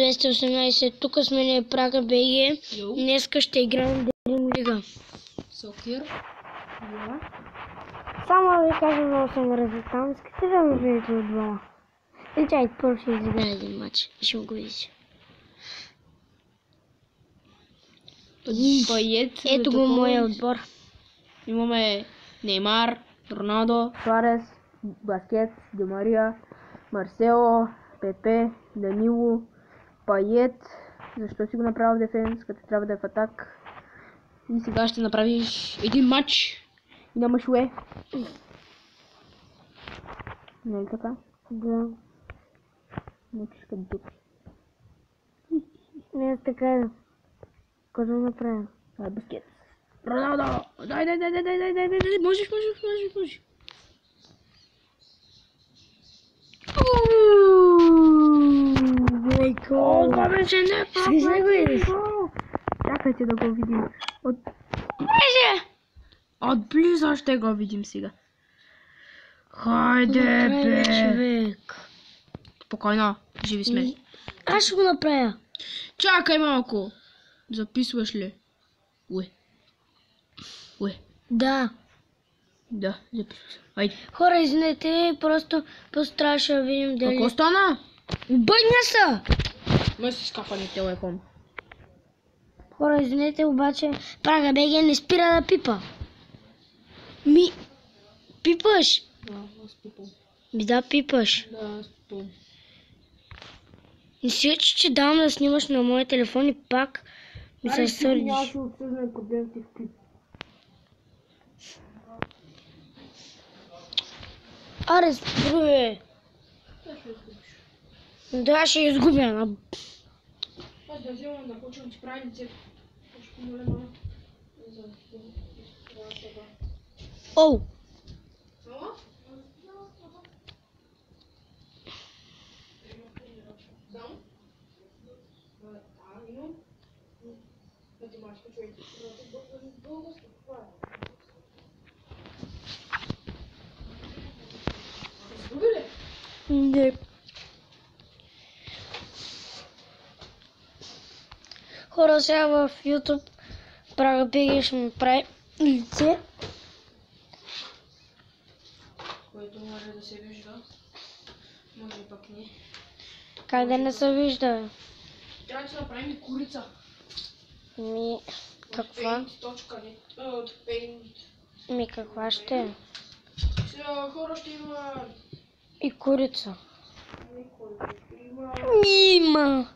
218, тук сме на Прага БГ. Днеска ще играем Дрим Лига. Сокер. Само да ви кажа, много съм разлетан. Искате да ме видите от двама? И чай, първо ще изиграя един матч. Ще го видите. Ето го моя отбор. Имаме Неймар, Роналдо, Суарес, Баскет, Ди Мария, Марсело, Пепе, Данило, Пайет. Защо си го направил в дефенс, като трябва да е в атак? И сега ще направиш един матч и нямаш уе. Не е така? Да. Мучиш като дуп. Не, така е. Какво да направя? Това е Баскет. Роналдо! Дай! Можеш. Майко! Това беше не Слизай го идеш. Чакайте да го видим. Може! Отблизо ще го видим сега. Хайде, бе! Човек. Спокойно, живи сме. Аз ще го направя. Чакай малко. Записваш ли? Уе. Да. Да, записваш. Хайде. Хора, извинете, просто трябваше да видим дали... Какво стана? Бъдня са! Ме си скапани телефон. Хора, извинете, обаче Прага БГ не спира да пипа. Пипаш? Да, аз пипам. Да, пипаш. Да, аз пипам. Не си учи, че давам да снимаш на моя телефон и пак ми се сърдиш. Няма да обсъждаме проблемите в клип. Аре, спруе. Да, ще изгубя. Аз да вземам да почвам ти прави лицето. Ще помоля мама. Оу! Не. Хора, сега в YouTube Прага БГ ще ми прави лице. Което може да се вижда. Може пък не. Как да не се вижда? Трябва да направим и курица. Каква? От Paint. Каква ще е? Сега хора ще има... И курица. Има... Има!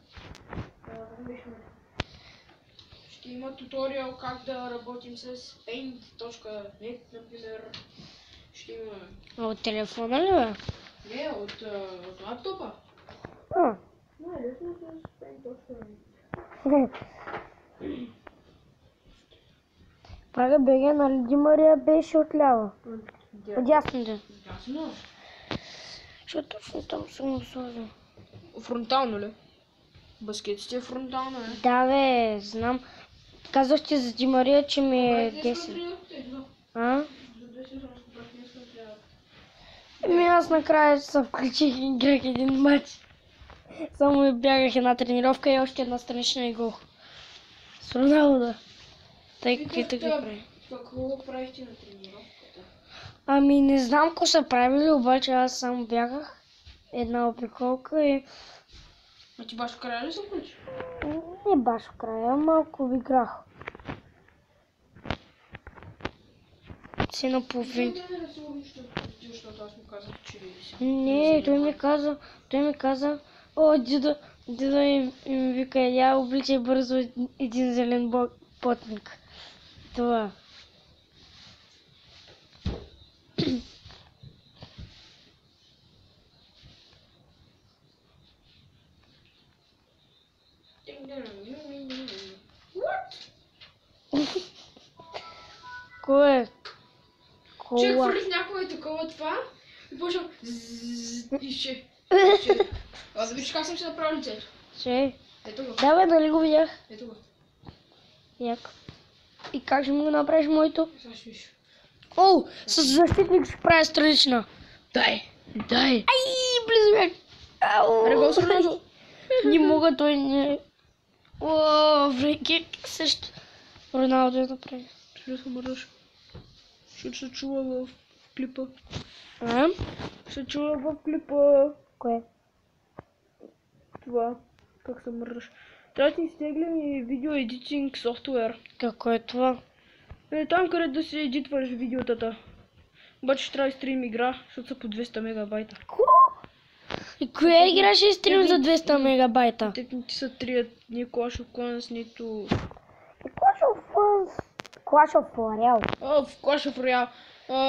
Ще има туториал как да работим с Paint.net, например. Ще има... От телефона ли бе? Не, от лаптопа. Не, лесно с Paint.net. Прага БГ, нали Ди Мария беше отляво? Отдясно да. Ясно. Що точно там съм го сложил? Фронтално ли? Баскетите е фронтално, не? Да бе, знам. Казахте за Ди Мария, че ми е 10. А? Аз накрая се включих и играх един матч. Само бягах една тренировка и още една странична и гол. С Роналдо. Тъй каквито ги прави. Какво правихте на тренировката? Ами не знам какво са правили, обаче аз само бягах. Една обиколка и... А ти баш в края ли се включи? Не баш в края, малко играх. Си наполовин. Защото аз му казах, че... Не, той ми каза, о, дидо им вика, я обличай бързо един зелен потник. Това. Кое? Че хвърлих някое такова това и почвам и ще. А да виж как съм си направил лицето. Че? Ето го. Да бе, нали го видях? Ето го. Як? И как ще му го направиш моето? Сега ще виж. О, с защитник ще правя странична. Дай. Ай, близо бях. Ау. Аре, гол с Роналдо. Не мога, той не... О, Врекик също. Роналдо я направи. Ще се мърдаш. Ще се чува в клипа. А? Ще чува в клипа. Кое? Това. Как се мърдаш. Трябва да ти изтеглям и видео едитинг софтуер. Какво е това? Там където да си едитваш видеотата. Обаче ще трябва да стрим игра, защото са по 200 мегабайта. И коя игра ще стрим за 200 мегабайта? Техните са 3, ни Clash of Clans, нито... Clash of Royale. В Clash of Royale.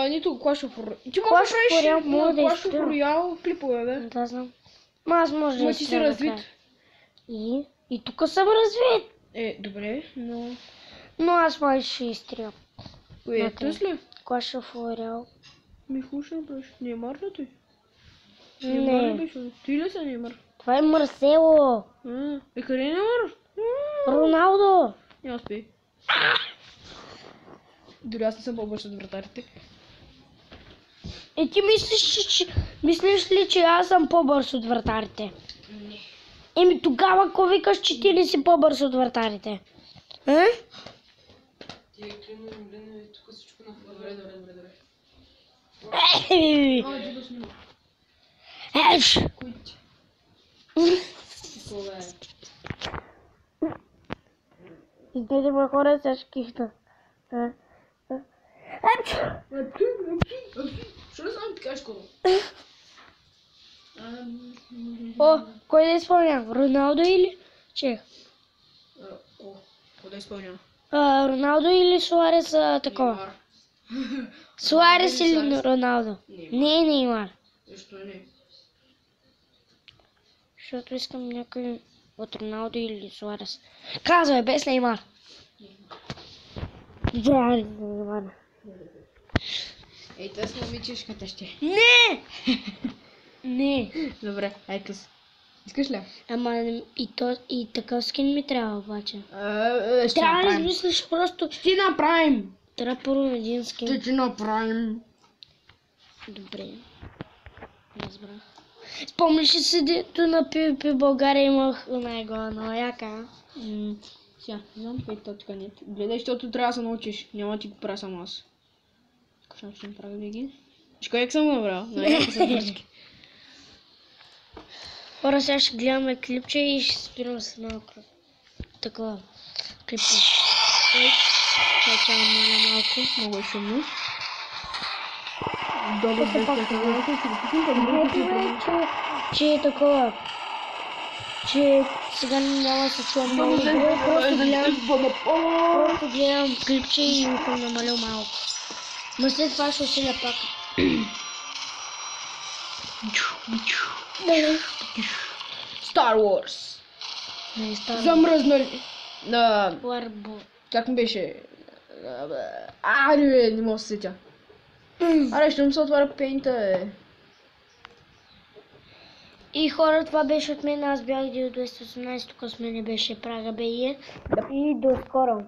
Нито Clash of Royale. Ти Clash можеш да of Royale правиш мога да Clash of изтрима. Royale клипове, бе. Да знам. Ма аз може да Ма ти си изтрима развит. накрая. И тук съм развит. Добре, но... Но аз май ще изтрима. Кое е Накрая. тъс ли? Clash of Royale. Михуш не беше. Неймар ли той? Неймар ли Не. беше? Ти ли са Неймар? Това е Марсело. Къде е Неймар? Роналдо. Няма успей. Дори аз не съм по-бърз от вратарите. Ти мислиш ли, че аз съм по-бърз от вратарите? Не. Еми тогава, ако викаш, че ти не си по-бърз от вратарите? А? Ти е климно, тук всичко на добре. Ей! Джиба снима. Еш! Кой ти? Това е. Изгледа ме хора, сега ще кихна. Еш! Що да само ти кажеш колко? О, кой да изпълнява? Роналдо или Чех? Кой да изпълнява? Роналдо или Суарес такова? Суарес или Роналдо? Не, Неймар. Защо не? Защото искам някой от Роналдо или Суарес. Казвай, без Неймар. Добре, Неймар. Ей, тъс момичешката ще. Не! Не. Добре, ей тъс. Искаш ли? Ама и такъв скин ми трябва обаче. Ще Трябва да направим. измислиш просто... Ще направим. Трябва първо един скин. Ще ти направим. Добре. Разбрах. Спомниш ли си, дето на PvP България имах най-главна яка? Сега, не знам кой точка нет. Гледай, защото трябва да се научиш. Няма да ти го правя само аз. Какво ще направя винаги? Виж как съм го направил? Най-яка са пръчки. Хора, сега ще гледаме клипче и ще спирам с малко. Такова. Клипче. Чакам малко. Много е шумно. Че е такова. Че сега няма да се чувам много добре. Просто гледам клипче и съм намалил малко. Но след това ще усиля пак. Star Wars. Не, става. Замръзнали. Варбо. Как ми беше? Не мога да се сетя. Ще му се отваря пейнта, И хора, това беше от мен. Аз бях 218, тук с мен беше Прага БИ. И до скоро.